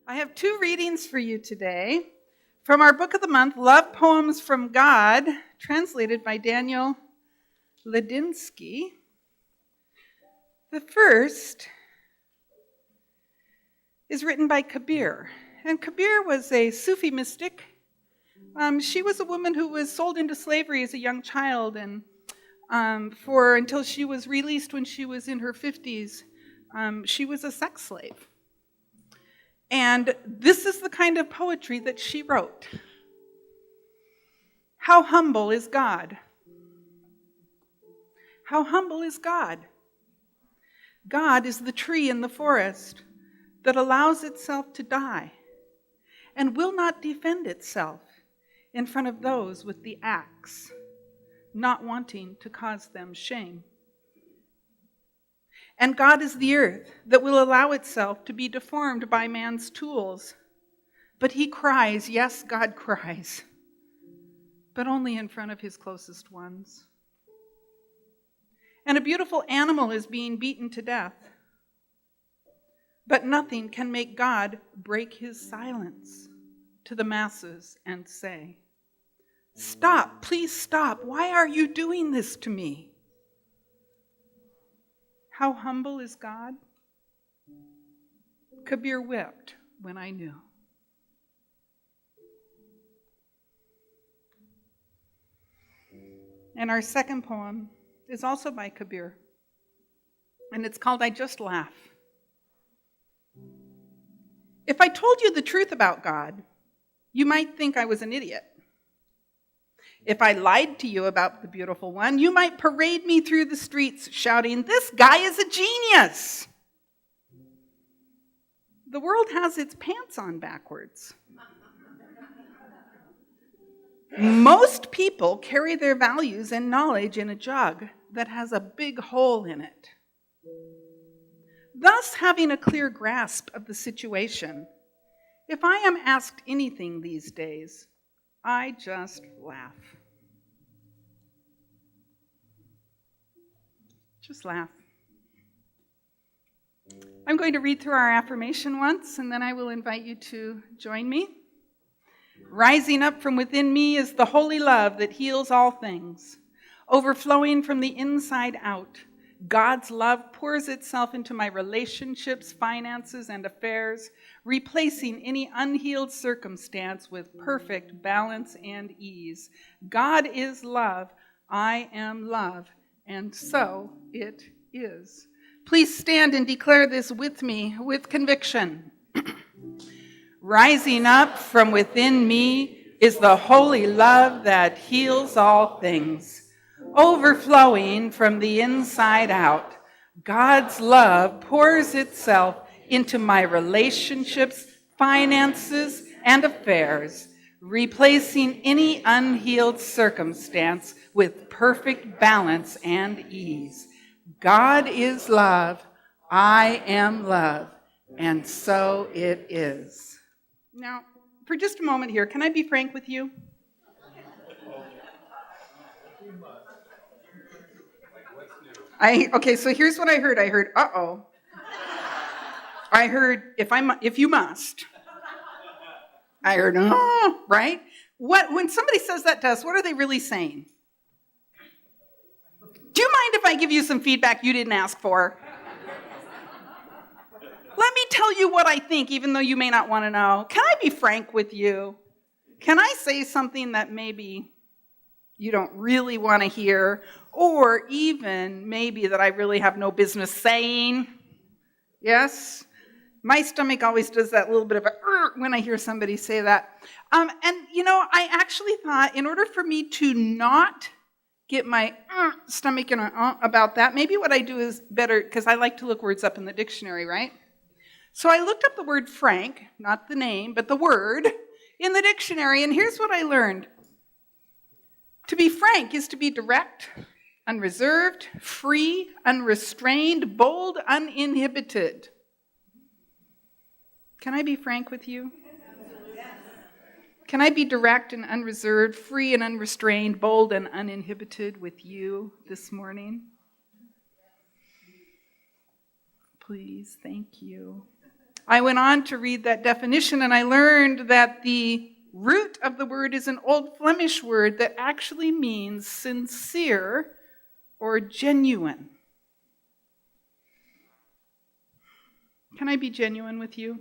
I have two readings for you today from our book of the month, Love Poems from God, translated by Daniel Ladinsky. The first is written by Kabir, and Kabir was a Sufi mystic. She was a woman who was sold into slavery as a young child, and until she was released when she was in her 50s, she was a sex slave. And this is the kind of poetry that she wrote. How humble is God? How humble is God? God is the tree in the forest that allows itself to die and will not defend itself in front of those with the axe, not wanting to cause them shame. And God is the earth that will allow itself to be deformed by man's tools. But he cries, yes, God cries, but only in front of his closest ones. And a beautiful animal is being beaten to death, but nothing can make God break his silence to the masses and say, stop, please stop. Why are you doing this to me? How humble is God? Kabir wept when I knew. And our second poem is also by Kabir, and it's called I Just Laugh. If I told you the truth about God, you might think I was an idiot. If I lied to you about the beautiful one, you might parade me through the streets shouting, this guy is a genius. The world has its pants on backwards. Most people carry their values and knowledge in a jug that has a big hole in it. Thus, having a clear grasp of the situation, if I am asked anything these days, I just laugh. Just laugh. I'm going to read through our affirmation once, and then I will invite you to join me. Rising up from within me is the holy love that heals all things. Overflowing from the inside out, God's love pours itself into my relationships, finances, and affairs, replacing any unhealed circumstance with perfect balance and ease. God is love. I am love. And so it is. Please stand and declare this with me with conviction. Rising up from within me is the holy love that heals all things. Overflowing from the inside out, God's love pours itself into my relationships, finances, and affairs, replacing any unhealed circumstance with perfect balance and ease. God is love, I am love, and so it is. Now, for just a moment here, can I be frank with you? Okay, so here's what I heard. I heard, uh-oh. I heard, if you must. I heard, oh, right? When somebody says that to us, what are they really saying? Do you mind if I give you some feedback you didn't ask for? Let me tell you what I think, even though you may not want to know. Can I be frank with you? Can I say something that maybe you don't really want to hear, or even maybe that I really have no business saying? Yes? My stomach always does that little bit of a when I hear somebody say that. And I actually thought in order for me to not get my stomach in about that, maybe what I do is better, because I like to look words up in the dictionary, right? So I looked up the word frank, not the name, but the word in the dictionary, and here's what I learned. To be frank is to be direct, unreserved, free, unrestrained, bold, uninhibited. Can I be frank with you? Can I be direct and unreserved, free and unrestrained, bold and uninhibited with you this morning? Please, thank you. I went on to read that definition, and I learned that the root of the word is an Old Flemish word that actually means sincere or genuine. Can I be genuine with you?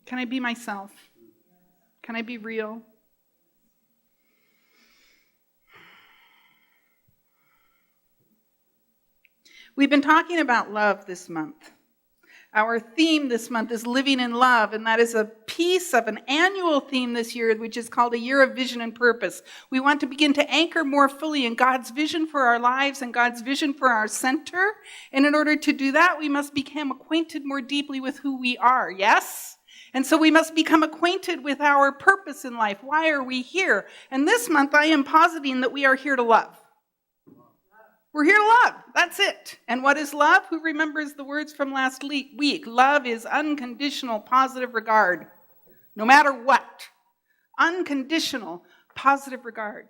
Can I be myself? Can I be real? We've been talking about love this month. Our theme this month is living in love, and that is a piece of an annual theme this year, which is called a year of vision and purpose. We want to begin to anchor more fully in God's vision for our lives and God's vision for our center. And in order to do that, we must become acquainted more deeply with who we are, yes? And so we must become acquainted with our purpose in life. Why are we here? And this month, I am positing that we are here to love. We're here to love. That's it. And what is love? Who remembers the words from last week? Love is unconditional, positive regard. No matter what. Unconditional, positive regard.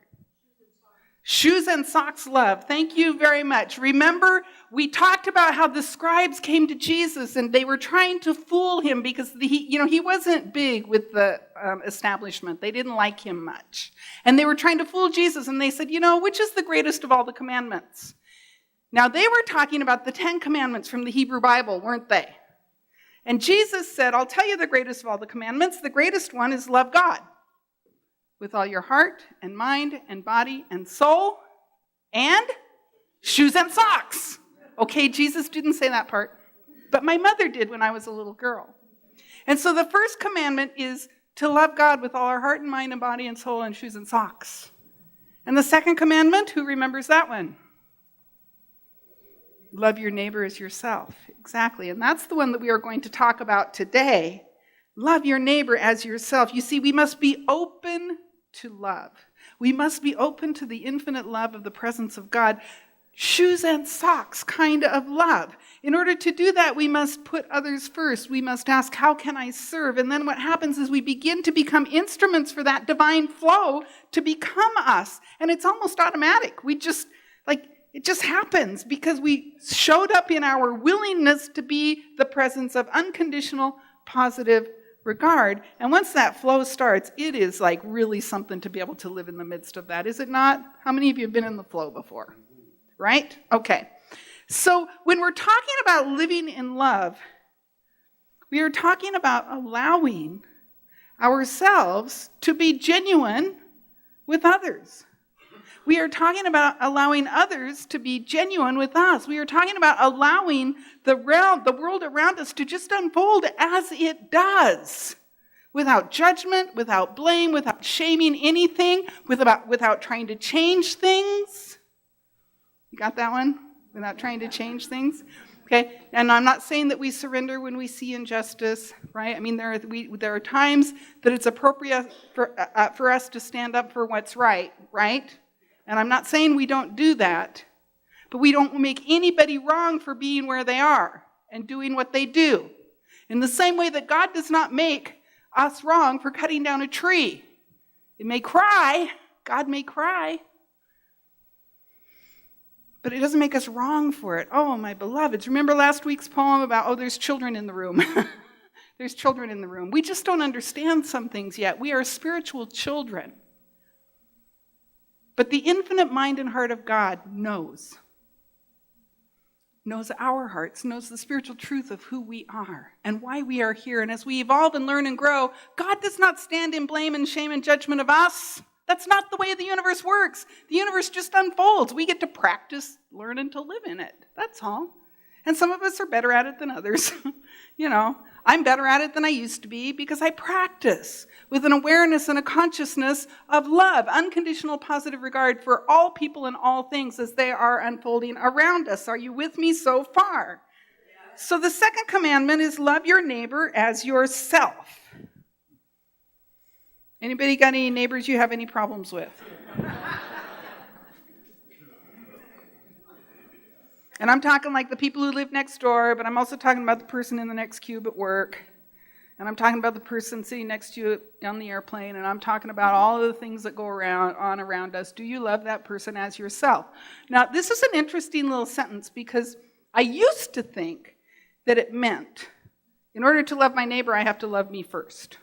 Shoes and socks love. Thank you very much. Remember, we talked about how the scribes came to Jesus and they were trying to fool him because he wasn't big with the establishment. They didn't like him much. And they were trying to fool Jesus, and they said, which is the greatest of all the commandments? Now, they were talking about the 10 commandments from the Hebrew Bible, weren't they? And Jesus said, I'll tell you the greatest of all the commandments. The greatest one is love God with all your heart and mind and body and soul and shoes and socks. Okay, Jesus didn't say that part, but my mother did when I was a little girl. And so the first commandment is to love God with all our heart and mind and body and soul and shoes and socks. And the second commandment, who remembers that one? Love your neighbor as yourself. Exactly. And that's the one that we are going to talk about today. Love your neighbor as yourself. You see, we must be open to love. We must be open to the infinite love of the presence of God. Shoes and socks kind of love. In order to do that, we must put others first. We must ask, how can I serve? And then what happens is we begin to become instruments for that divine flow to become us. And it's almost automatic. It just happens because we showed up in our willingness to be the presence of unconditional, positive regard. And once that flow starts, it is like really something to be able to live in the midst of that, is it not? How many of you have been in the flow before? Right? Okay. So when we're talking about living in love, we are talking about allowing ourselves to be genuine with others. We are talking about allowing others to be genuine with us. We are talking about allowing the world around us to just unfold as it does, without judgment, without blame, without shaming anything, without trying to change things. You got that one? Without trying to change things? Okay, and I'm not saying that we surrender when we see injustice, right? I mean, there are times that it's appropriate for us to stand up for what's right? And I'm not saying we don't do that, but we don't make anybody wrong for being where they are and doing what they do. In the same way that God does not make us wrong for cutting down a tree. It may cry, God may cry, but it doesn't make us wrong for it. Oh, my beloveds, remember last week's poem about, there's children in the room. There's children in the room. We just don't understand some things yet. We are spiritual children. But the infinite mind and heart of God knows our hearts, knows the spiritual truth of who we are and why we are here. And as we evolve and learn and grow, God does not stand in blame and shame and judgment of us. That's not the way the universe works. The universe just unfolds. We get to practice learning to live in it. That's all. And some of us are better at it than others. I'm better at it than I used to be because I practice with an awareness and a consciousness of love, unconditional positive regard for all people and all things as they are unfolding around us. Are you with me so far? Yeah. So the second commandment is love your neighbor as yourself. Anybody got any neighbors you have any problems with? And I'm talking like the people who live next door, but I'm also talking about the person in the next cube at work. And I'm talking about the person sitting next to you on the airplane. And I'm talking about all of the things that go on around us. Do you love that person as yourself? Now, this is an interesting little sentence because I used to think that it meant In order to love my neighbor, I have to love me first.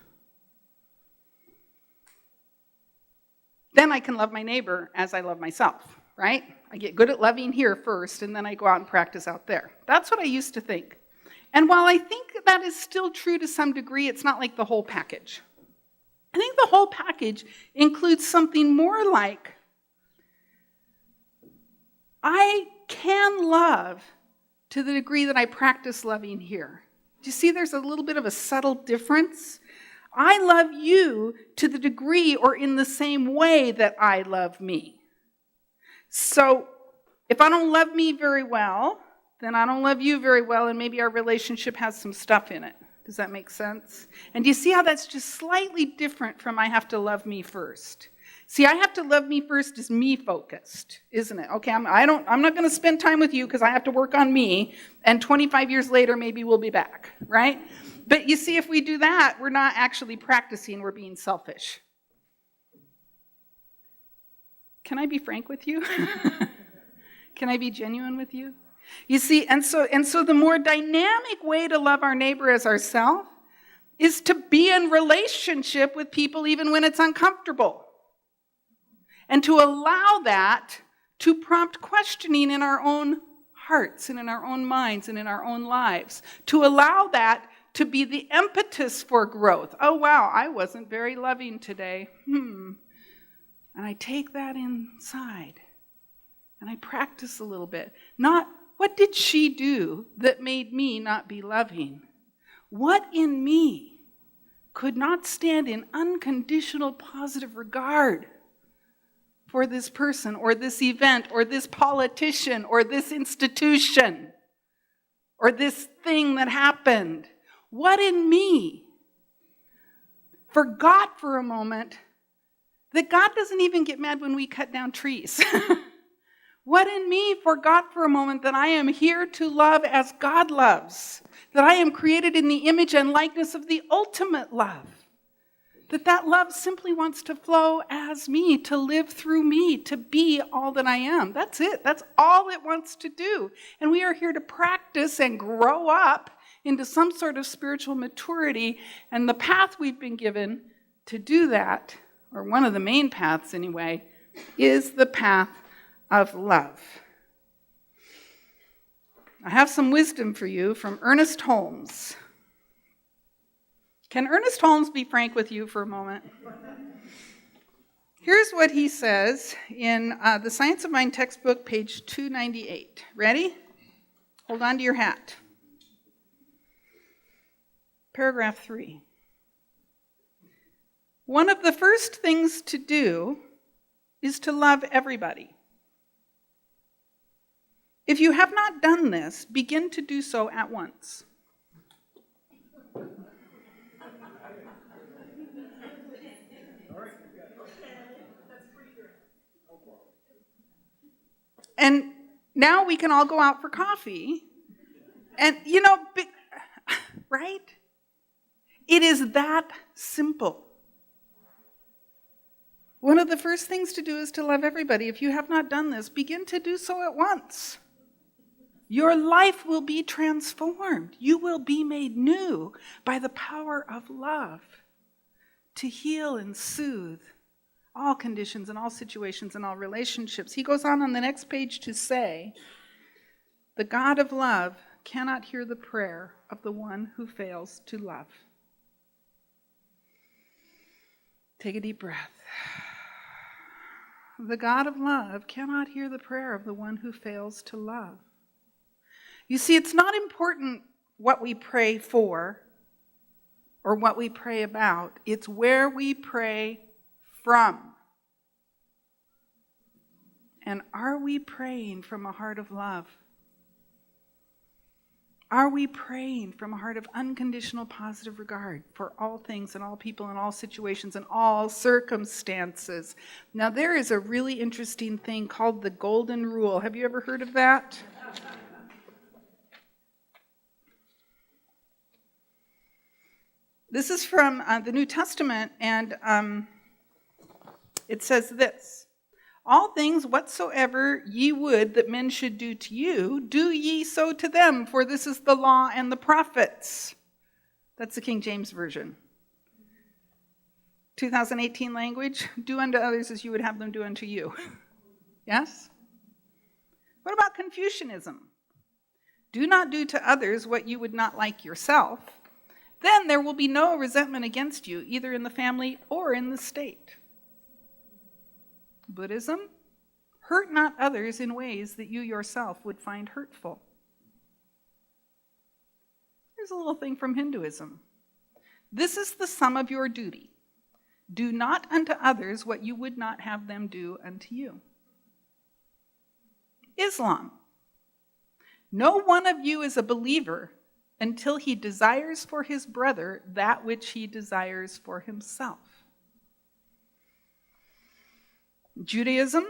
Then I can love my neighbor as I love myself, right? I get good at loving here first, and then I go out and practice out there. That's what I used to think. And while I think that is still true to some degree, it's not like the whole package. I think the whole package includes something more like, I can love to the degree that I practice loving here. Do you see there's a little bit of a subtle difference? I love you to the degree or in the same way that I love me. So if I don't love me very well, then I don't love you very well, and maybe our relationship has some stuff in it. Does that make sense? And do you see how that's just slightly different from I have to love me first? See, I have to love me first is me focused, isn't it? Okay, I'm not going to spend time with you because I have to work on me, and 25 years later maybe we'll be back, right? But you see, if we do that, we're not actually practicing, we're being selfish. Can I be frank with you? Can I be genuine with you? You see, and so the more dynamic way to love our neighbor as ourselves is to be in relationship with people even when it's uncomfortable. And to allow that to prompt questioning in our own hearts and in our own minds and in our own lives. To allow that to be the impetus for growth. Oh, wow, I wasn't very loving today. And I take that inside and I practice a little bit. Not, what did she do that made me not be loving? What in me could not stand in unconditional positive regard for this person or this event or this politician or this institution or this thing that happened? What in me forgot for a moment that God doesn't even get mad when we cut down trees? What in me forgot for a moment that I am here to love as God loves, that I am created in the image and likeness of the ultimate love, that love simply wants to flow as me, to live through me, to be all that I am. That's it. That's all it wants to do. And we are here to practice and grow up into some sort of spiritual maturity. And the path we've been given to do that, or one of the main paths anyway, is the path of love. I have some wisdom for you from Ernest Holmes. Can Ernest Holmes be frank with you for a moment? Here's what he says in the Science of Mind textbook, page 298. Ready? Hold on to your hat. Paragraph 3. One of the first things to do is to love everybody. If you have not done this, begin to do so at once. And now we can all go out for coffee. And, right? It is that simple. One of the first things to do is to love everybody. If you have not done this, begin to do so at once. Your life will be transformed. You will be made new by the power of love to heal and soothe all conditions and all situations and all relationships. He goes on the next page to say, the God of love cannot hear the prayer of the one who fails to love. Take a deep breath. The God of love cannot hear the prayer of the one who fails to love. You see, it's not important what we pray for or what we pray about. It's where we pray from. And are we praying from a heart of love? Are we praying from a heart of unconditional positive regard for all things and all people and all situations and all circumstances? Now, there is a really interesting thing called the Golden Rule. Have you ever heard of that? This is from the New Testament, and it says this. All things whatsoever ye would that men should do to you, do ye so to them, for this is the law and the prophets. That's the King James Version. 2018 language, do unto others as you would have them do unto you. Yes? What about Confucianism? Do not do to others what you would not like yourself. Then there will be no resentment against you, either in the family or in the state. Buddhism, hurt not others in ways that you yourself would find hurtful. Here's a little thing from Hinduism. This is the sum of your duty. Do not unto others what you would not have them do unto you. Islam. No one of you is a believer until he desires for his brother that which he desires for himself. Judaism,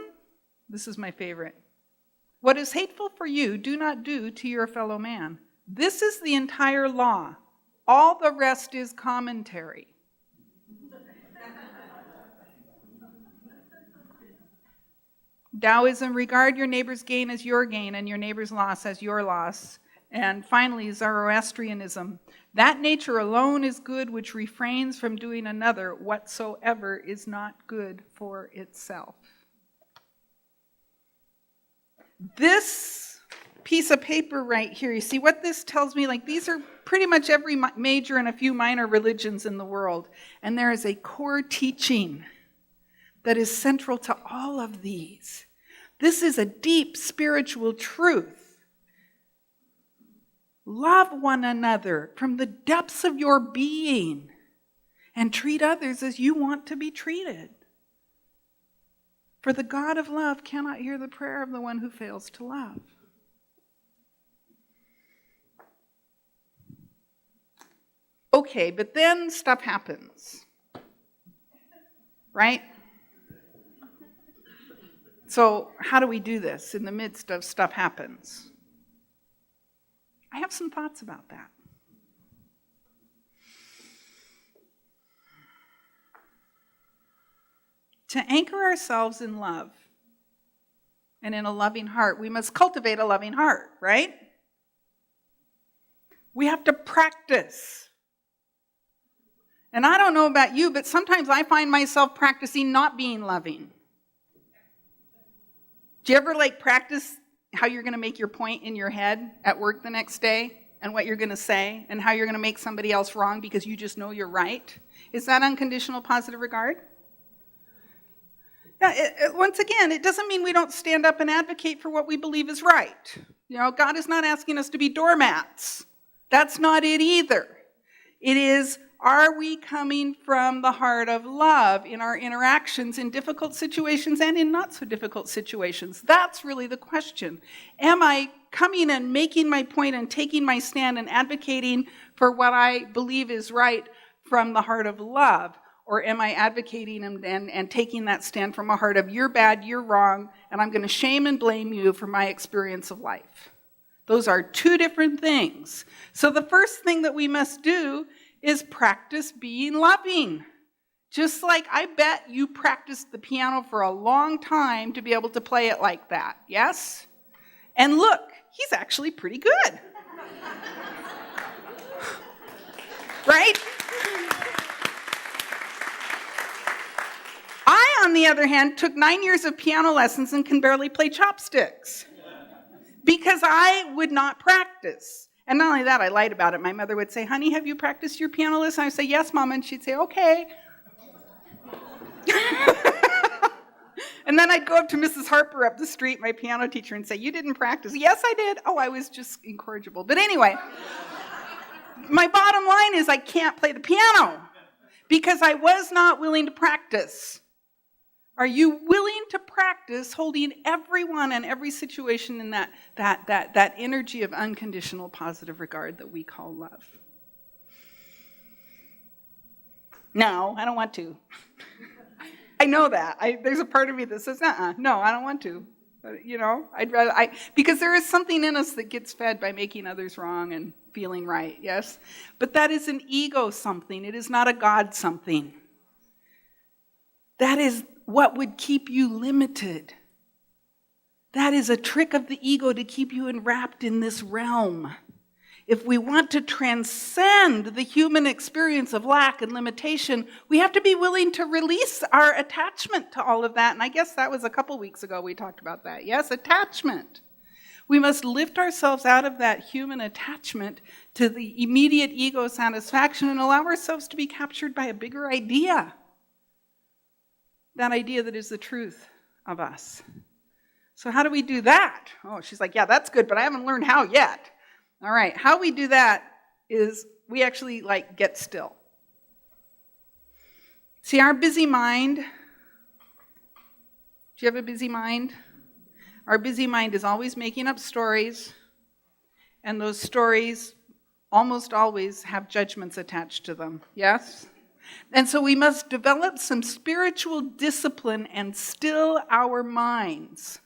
this is my favorite. What is hateful for you, do not do to your fellow man. This is the entire law. All the rest is commentary. Taoism, regard your neighbor's gain as your gain and your neighbor's loss as your loss. And finally, Zoroastrianism. That nature alone is good which refrains from doing another whatsoever is not good for itself. This piece of paper right here, you see what this tells me? Like, these are pretty much every major and a few minor religions in the world. And there is a core teaching that is central to all of these. This is a deep spiritual truth. Love one another from the depths of your being and treat others as you want to be treated. For the God of love cannot hear the prayer of the one who fails to love. Okay, but then stuff happens, right? So how do we do this in the midst of stuff happens? I have some thoughts about that. To anchor ourselves in love and in a loving heart, we must cultivate a loving heart, right? We have to practice. And I don't know about you, but sometimes I find myself practicing not being loving. Do you ever practice how you're going to make your point in your head at work the next day and what you're going to say and how you're going to make somebody else wrong because you just know you're right? Is that unconditional positive regard? Yeah, once again, it doesn't mean we don't stand up and advocate for what we believe is right. God is not asking us to be doormats. That's not it either. It is, are we coming from the heart of love in our interactions in difficult situations and in not so difficult situations? That's really the question. Am I coming and making my point and taking my stand and advocating for what I believe is right from the heart of love? Or am I advocating and taking that stand from a heart of you're bad, you're wrong, and I'm going to shame and blame you for my experience of life? Those are two different things. So the first thing that we must do is practice being loving. Just like I bet you practiced the piano for a long time to be able to play it like that, yes? And look, he's actually pretty good. Right? I, on the other hand, took 9 years of piano lessons and can barely play chopsticks because I would not practice. And not only that, I lied about it. My mother would say, honey, have you practiced your piano lesson? I would say, yes, Mom. And she'd say, okay. And then I'd go up to Mrs. Harper up the street, my piano teacher, and say, you didn't practice. Yes, I did. Oh, I was just incorrigible. But anyway, my bottom line is I can't play the piano because I was not willing to practice. Are you willing to practice holding everyone and every situation in that energy of unconditional positive regard that we call love? No, I don't want to. I know that. There's a part of me that says, no, I don't want to. I'd rather, because there is something in us that gets fed by making others wrong and feeling right, yes? But that is an ego something. It is not a God something. That is what would keep you limited. That is a trick of the ego to keep you enwrapped in this realm. If we want to transcend the human experience of lack and limitation, we have to be willing to release our attachment to all of that. And I guess that was a couple weeks ago we talked about that. Yes, attachment. We must lift ourselves out of that human attachment to the immediate ego satisfaction and allow ourselves to be captured by a bigger idea. That idea that is the truth of us. So how do we do that? Oh, she's like, yeah, that's good, but I haven't learned how yet. All right, how we do that is we actually get still. See, our busy mind, do you have a busy mind? Our busy mind is always making up stories, and those stories almost always have judgments attached to them, yes? And so we must develop some spiritual discipline and still our minds.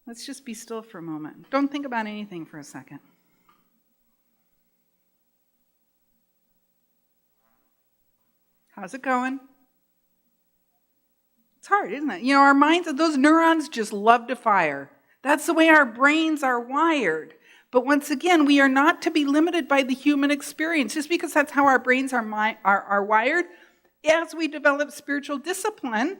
Let's just be still for a moment. Don't think about anything for a second. How's it going? It's hard, isn't it? Our minds, those neurons just love to fire. That's the way our brains are wired. But once again, we are not to be limited by the human experience. Just because that's how our brains are wired, as we develop spiritual discipline,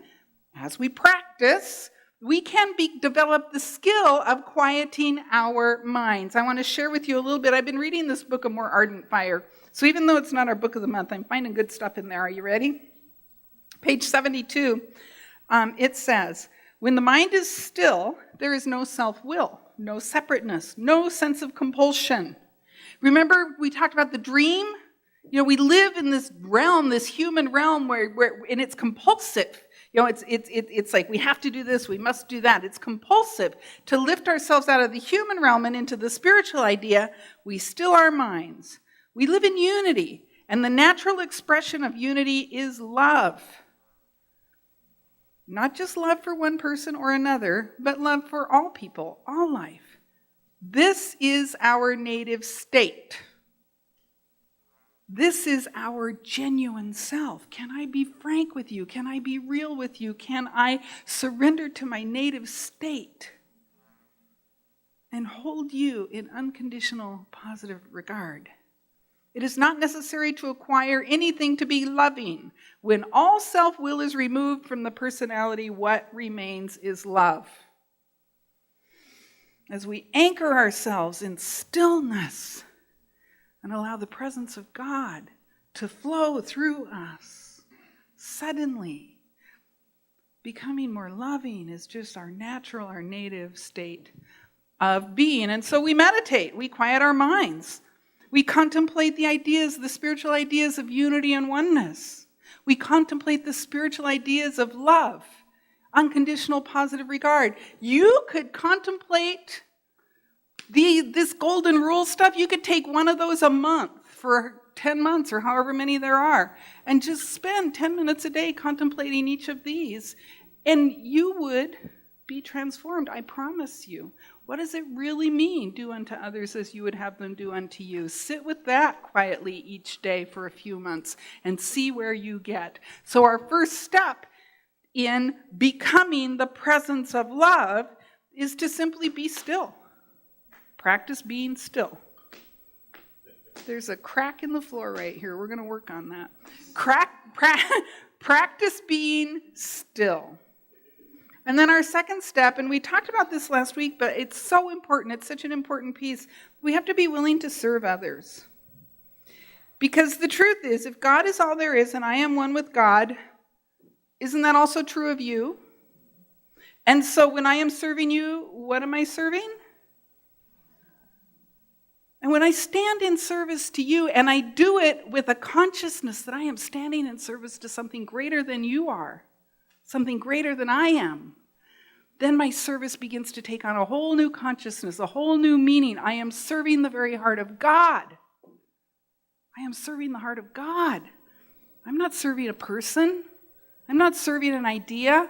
as we practice, we can develop the skill of quieting our minds. I want to share with you a little bit. I've been reading this book, A More Ardent Fire. So even though it's not our book of the month, I'm finding good stuff in there. Are you ready? Page 72. It says, when the mind is still, there is no self-will, no separateness, no sense of compulsion. Remember, we talked about the dream? We live in this realm, this human realm, where and it's compulsive. It's like we have to do this, we must do that. It's compulsive. To lift ourselves out of the human realm and into the spiritual idea, we still our minds. We live in unity, and the natural expression of unity is love. Not just love for one person or another, but love for all people, all life. This is our native state. This is our genuine self. Can I be frank with you? Can I be real with you? Can I surrender to my native state and hold you in unconditional positive regard? It is not necessary to acquire anything to be loving. When all self-will is removed from the personality, what remains is love. As we anchor ourselves in stillness and allow the presence of God to flow through us, suddenly becoming more loving is just our natural, our native state of being. And so we meditate, we quiet our minds. We contemplate the spiritual ideas of unity and oneness. We contemplate the spiritual ideas of love, unconditional positive regard. You could contemplate this golden rule stuff. You could take one of those a month for 10 months or however many there are, and just spend 10 minutes a day contemplating each of these. And you would be transformed, I promise you. What does it really mean? Do unto others as you would have them do unto you. Sit with that quietly each day for a few months and see where you get. So our first step in becoming the presence of love is to simply be still. Practice being still. There's a crack in the floor right here. We're going to work on that. Practice being still. And then our second step, and we talked about this last week, but it's so important. It's such an important piece. We have to be willing to serve others. Because the truth is, if God is all there is and I am one with God, isn't that also true of you? And so when I am serving you, what am I serving? And when I stand in service to you, and I do it with a consciousness that I am standing in service to something greater than you are, something greater than I am, then my service begins to take on a whole new consciousness, a whole new meaning. I am serving the very heart of God. I am serving the heart of God. I'm not serving a person. I'm not serving an idea.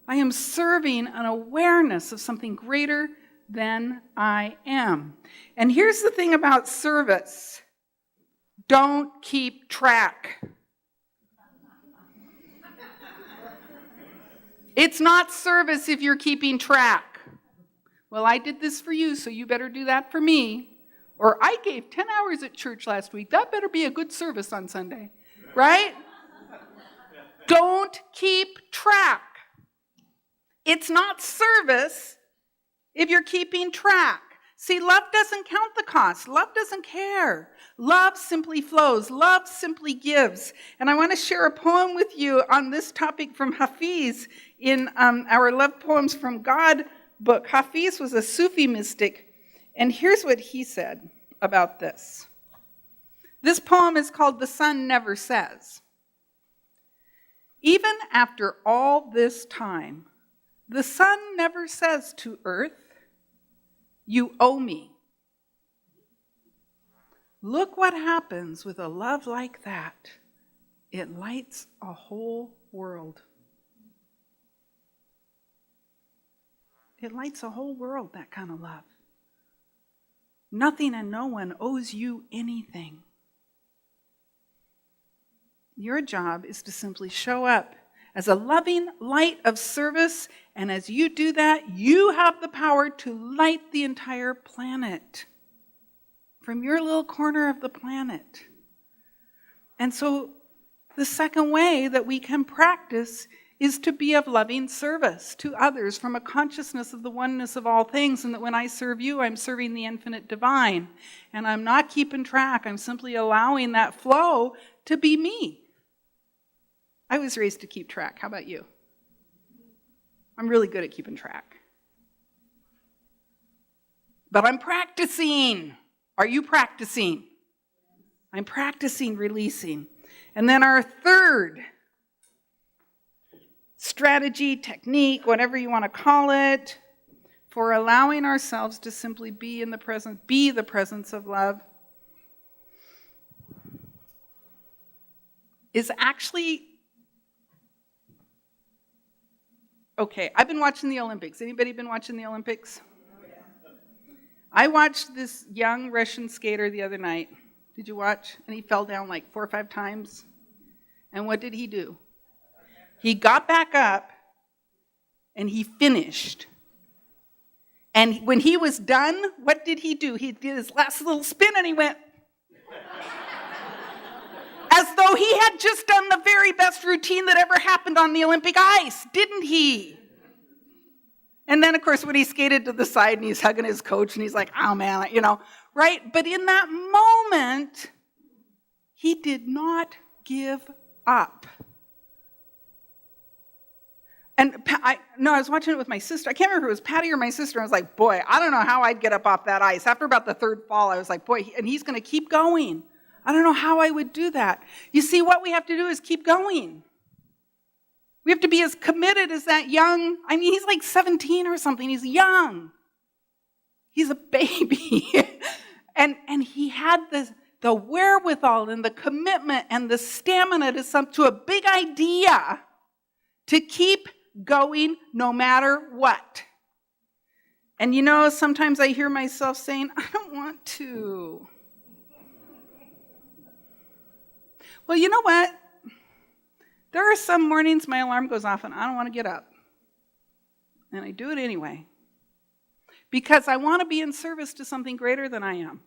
I am serving an awareness of something greater than I am. And here's the thing about service. Don't keep track. It's not service if you're keeping track. Well, I did this for you, so you better do that for me. Or I gave 10 hours at church last week. That better be a good service on Sunday, right? Don't keep track. It's not service if you're keeping track. See, love doesn't count the cost. Love doesn't care. Love simply flows. Love simply gives. And I want to share a poem with you on this topic from Hafiz in our Love Poems from God book. Hafiz was a Sufi mystic, and here's what he said about this. This poem is called The Sun Never Says. Even after all this time, the sun never says to earth, you owe me. Look what happens with a love like that. It lights a whole world. It lights a whole world, that kind of love. Nothing and no one owes you anything. Your job is to simply show up as a loving light of service, and as you do that, you have the power to light the entire planet from your little corner of the planet. And so the second way that we can practice is to be of loving service to others from a consciousness of the oneness of all things, and that when I serve you, I'm serving the infinite divine. And I'm not keeping track. I'm simply allowing that flow to be me. I was raised to keep track. How about you? I'm really good at keeping track. But I'm practicing. Are you practicing? I'm practicing releasing. And then our third strategy, technique, whatever you want to call it, for allowing ourselves to simply be in the presence, be the presence of love, is actually, okay, I've been watching the Olympics. Anybody been watching the Olympics? I watched this young Russian skater the other night. Did you watch? And he fell down like 4 or 5 times. And what did he do? He got back up and he finished. And when he was done, what did he do? He did his last little spin and he went, as though he had just done the very best routine that ever happened on the Olympic ice, didn't he? And then, of course, when he skated to the side and he's hugging his coach and he's like, oh man, right? But in that moment, he did not give up. And I was watching it with my sister. I can't remember if it was Patty or my sister. I was like, boy, I don't know how I'd get up off that ice. After about the third fall, I was like, boy, and he's going to keep going. I don't know how I would do that. You see, what we have to do is keep going. We have to be as committed as that young, he's like 17 or something. He's young. He's a baby. and he had the wherewithal and the commitment and the stamina to a big idea to keep going no matter what. And sometimes I hear myself saying, I don't want to. Well, you know what? There are some mornings my alarm goes off and I don't want to get up. And I do it anyway. Because I want to be in service to something greater than I am.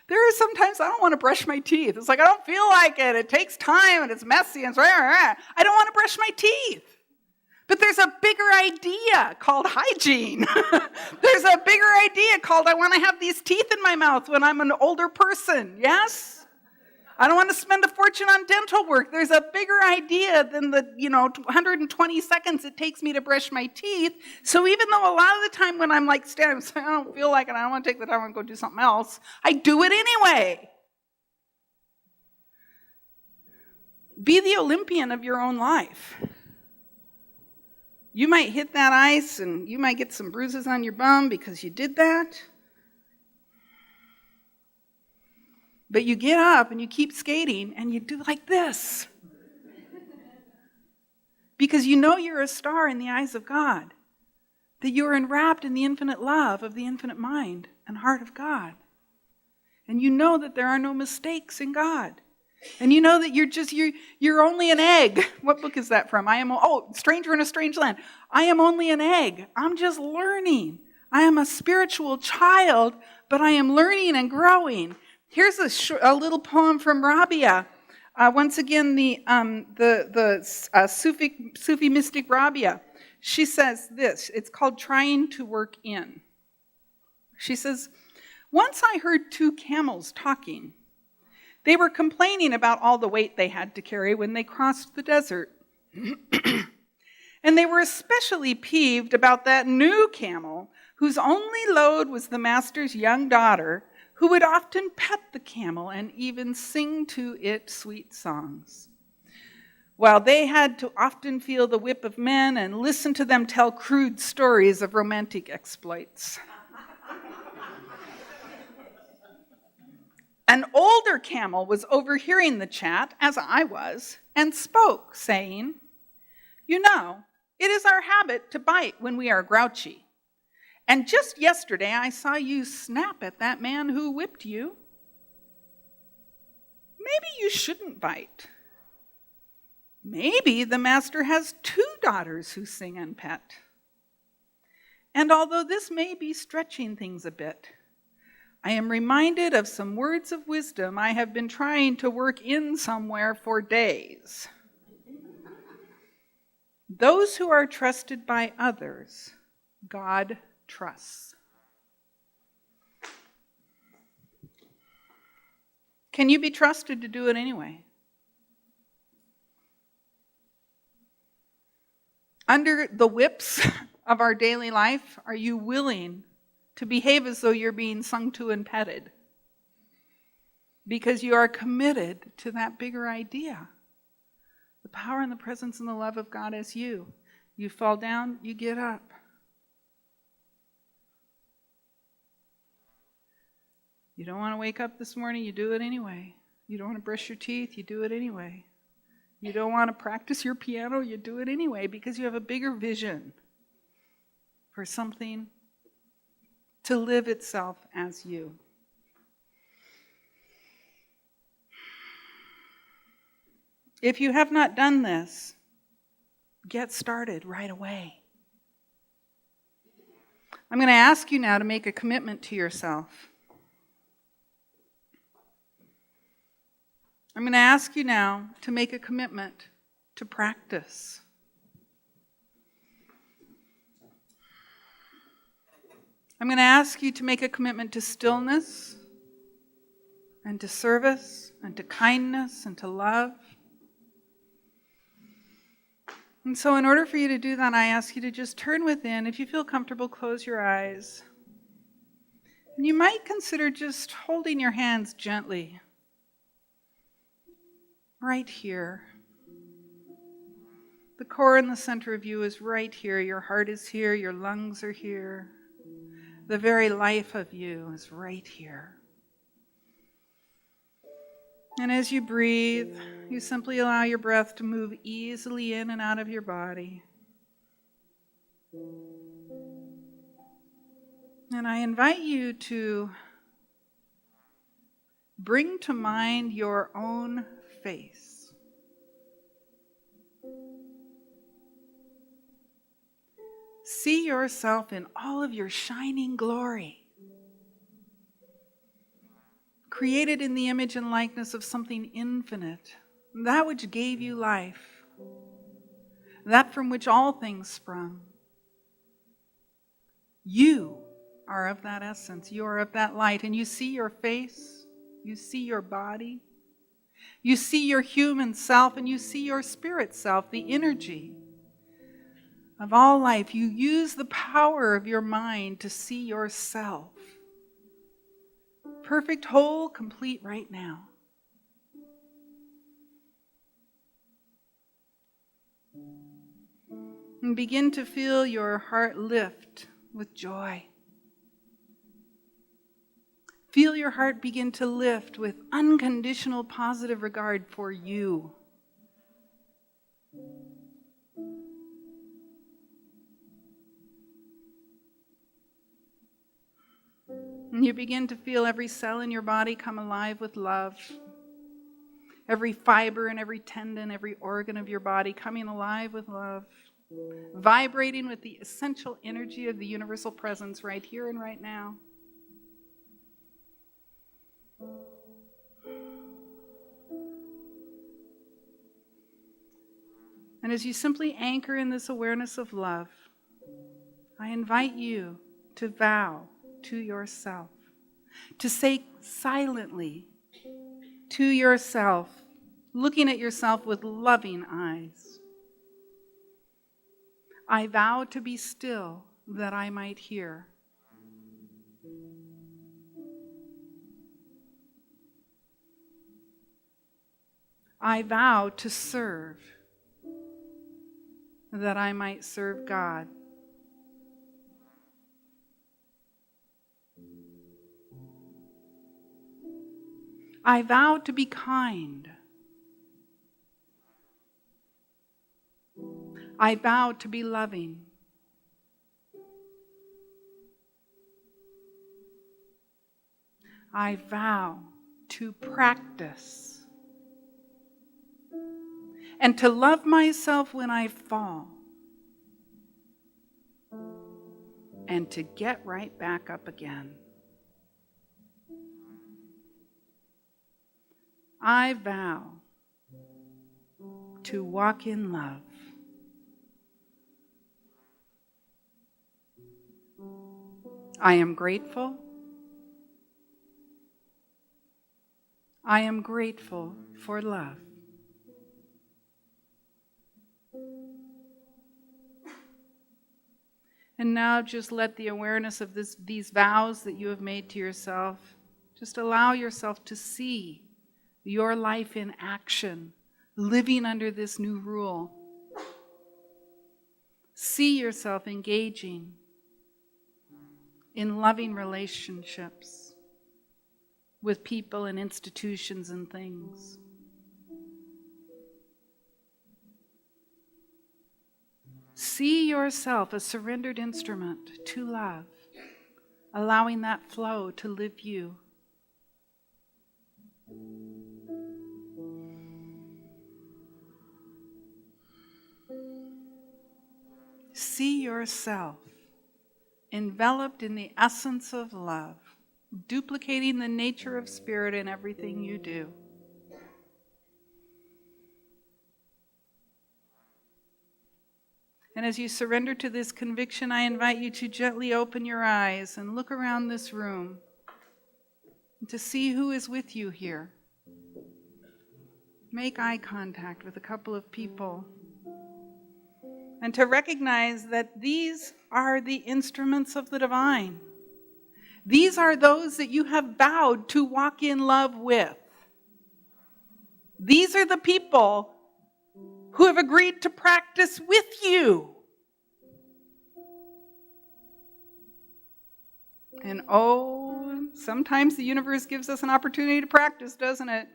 There are sometimes I don't want to brush my teeth. It's like I don't feel like it. It takes time and it's messy and I don't want to brush my teeth. But there's a bigger idea called hygiene. There's a bigger idea called I want to have these teeth in my mouth when I'm an older person. Yes? I don't want to spend a fortune on dental work. There's a bigger idea than the 120 seconds it takes me to brush my teeth. So even though a lot of the time when I'm like standing, I don't feel like it, I don't want to take the time and go do something else, I do it anyway. Be the Olympian of your own life. You might hit that ice and you might get some bruises on your bum because you did that. But you get up and you keep skating and you do like this. Because you know you're a star in the eyes of God. That you're enwrapped in the infinite love of the infinite mind and heart of God. And you know that there are no mistakes in God. And you know that you're only an egg. What book is that from? Stranger in a Strange Land. I am only an egg. I'm just learning. I am a spiritual child, but I am learning and growing. Here's a little poem from Rabia. Once again, the Sufi mystic Rabia. She says this. It's called Trying to Work In. She says, "Once I heard two camels talking. They were complaining about all the weight they had to carry when they crossed the desert. And they were especially peeved about that new camel whose only load was the master's young daughter, who would often pet the camel and even sing to it sweet songs, while they had to often feel the whip of men and listen to them tell crude stories of romantic exploits. An older camel was overhearing the chat, as I was, and spoke, saying, 'You know, it is our habit to bite when we are grouchy. And just yesterday I saw you snap at that man who whipped you. Maybe you shouldn't bite. Maybe the master has 2 daughters who sing and pet. And although this may be stretching things a bit, I am reminded of some words of wisdom I have been trying to work in somewhere for days. Those who are trusted by others, God trusts.'" Can you be trusted to do it anyway? Under the whips of our daily life, are you willing to behave as though you're being sung to and petted? Because you are committed to that bigger idea. The power and the presence and the love of God as you. You fall down, you get up. You don't want to wake up this morning, you do it anyway. You don't want to brush your teeth, you do it anyway. You don't want to practice your piano, you do it anyway, because you have a bigger vision for something to live itself as you. If you have not done this, get started right away. I'm going to ask you now to make a commitment to yourself. I'm going to ask you now to make a commitment to practice. I'm going to ask you to make a commitment to stillness and to service and to kindness and to love. And so in order for you to do that, I ask you to just turn within. If you feel comfortable, close your eyes. And you might consider just holding your hands gently right here. The core in the center of you is right here. Your heart is here. Your lungs are here. The very life of you is right here. And as you breathe, you simply allow your breath to move easily in and out of your body. And I invite you to bring to mind your own face. See yourself in all of your shining glory, created in the image and likeness of something infinite, that which gave you life, that from which all things sprung. You are of that essence, you are of that light, and you see your face, you see your body, you see your human self, and you see your spirit self, the energy of all life. You use the power of your mind to see yourself perfect, whole, complete right now. And begin to feel your heart lift with joy. Feel your heart begin to lift with unconditional positive regard for you. And you begin to feel every cell in your body come alive with love. Every fiber and every tendon, every organ of your body coming alive with love, vibrating with the essential energy of the universal presence right here and right now. And as you simply anchor in this awareness of love, I invite you to vow to yourself, to say silently to yourself, looking at yourself with loving eyes, I vow to be still that I might hear. I vow to serve that I might serve God. I vow to be kind. I vow to be loving. I vow to practice and to love myself when I fall and to get right back up again. I vow to walk in love. I am grateful. I am grateful for love. And now just let the awareness of these vows that you have made to yourself, just allow yourself to see your life in action, living under this new rule. See yourself engaging in loving relationships with people and institutions and things. See yourself a surrendered instrument to love, allowing that flow to live you. See yourself enveloped in the essence of love, duplicating the nature of spirit in everything you do. And as you surrender to this conviction, I invite you to gently open your eyes and look around this room and to see who is with you here. Make eye contact with a couple of people and to recognize that these are the instruments of the divine. These are those that you have vowed to walk in love with. These are the people who have agreed to practice with you. And oh, sometimes the universe gives us an opportunity to practice, doesn't it?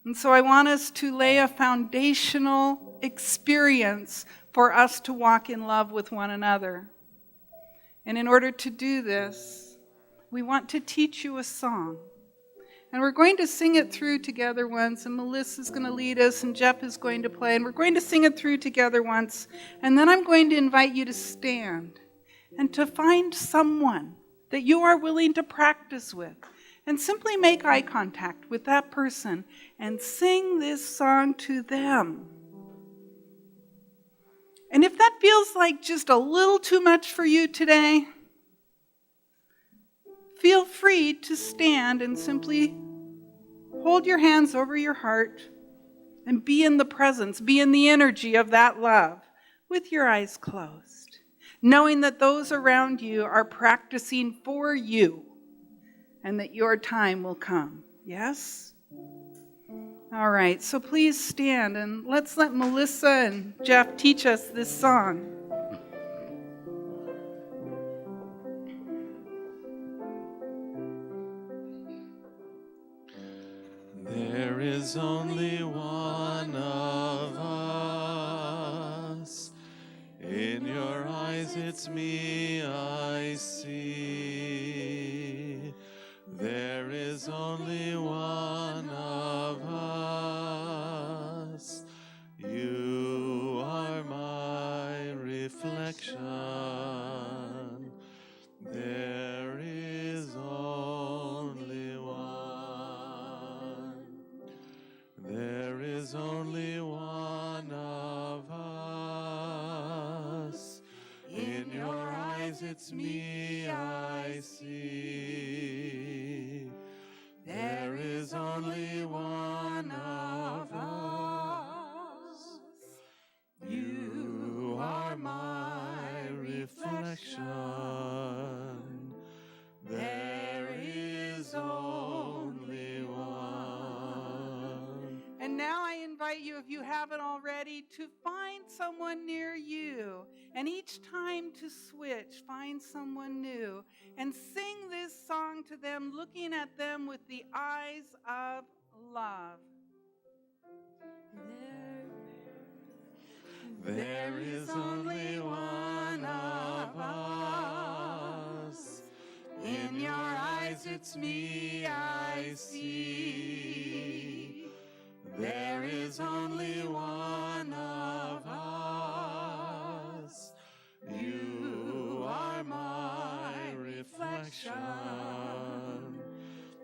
And so I want us to lay a foundational experience for us to walk in love with one another. And in order to do this, we want to teach you a song. And we're going to sing it through together once, and Melissa's going to lead us, and Jeff is going to play, and we're going to sing it through together once. And then I'm going to invite you to stand and to find someone that you are willing to practice with. And simply make eye contact with that person and sing this song to them. And if that feels like just a little too much for you today, feel free to stand and simply hold your hands over your heart and be in the presence, be in the energy of that love with your eyes closed, knowing that those around you are practicing for you and that your time will come. Yes? All right, so please stand and let's let Melissa and Jeff teach us this song. There is only one of us. In your eyes it's me I see. There is only one of eyes it's me I see. There is only one of us. You are my reflection. There is only one. And now I invite you, if you haven't already, to find someone near you. And each time to switch, find someone new. And sing this song to them, looking at them with the eyes of love. There is only one of us. In your eyes it's me I see. There is only one of us. You are my reflection.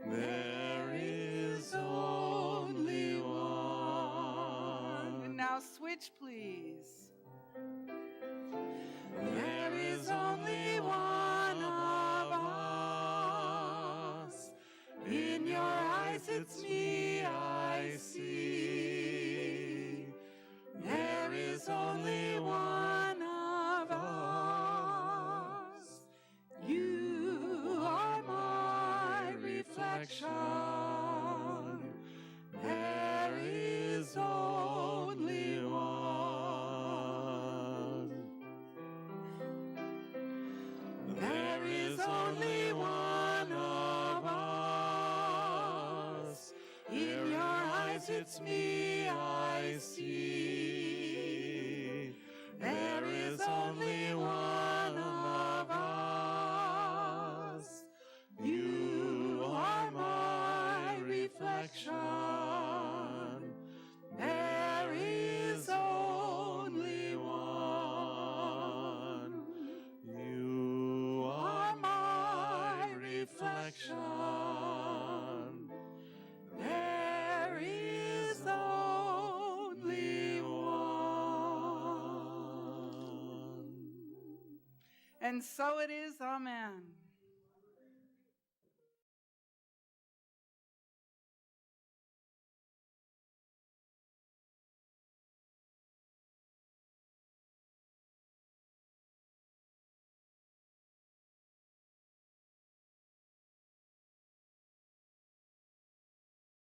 There is only one. And now switch, please. There is only one of us. In your eyes it's me I see. There is only one of us. You are my reflection. There is only one. There is only one of us. In your eyes it's me I see. There is only one of us. You are my reflection. There is only one. You are my reflection. There is only one. And so it is, amen.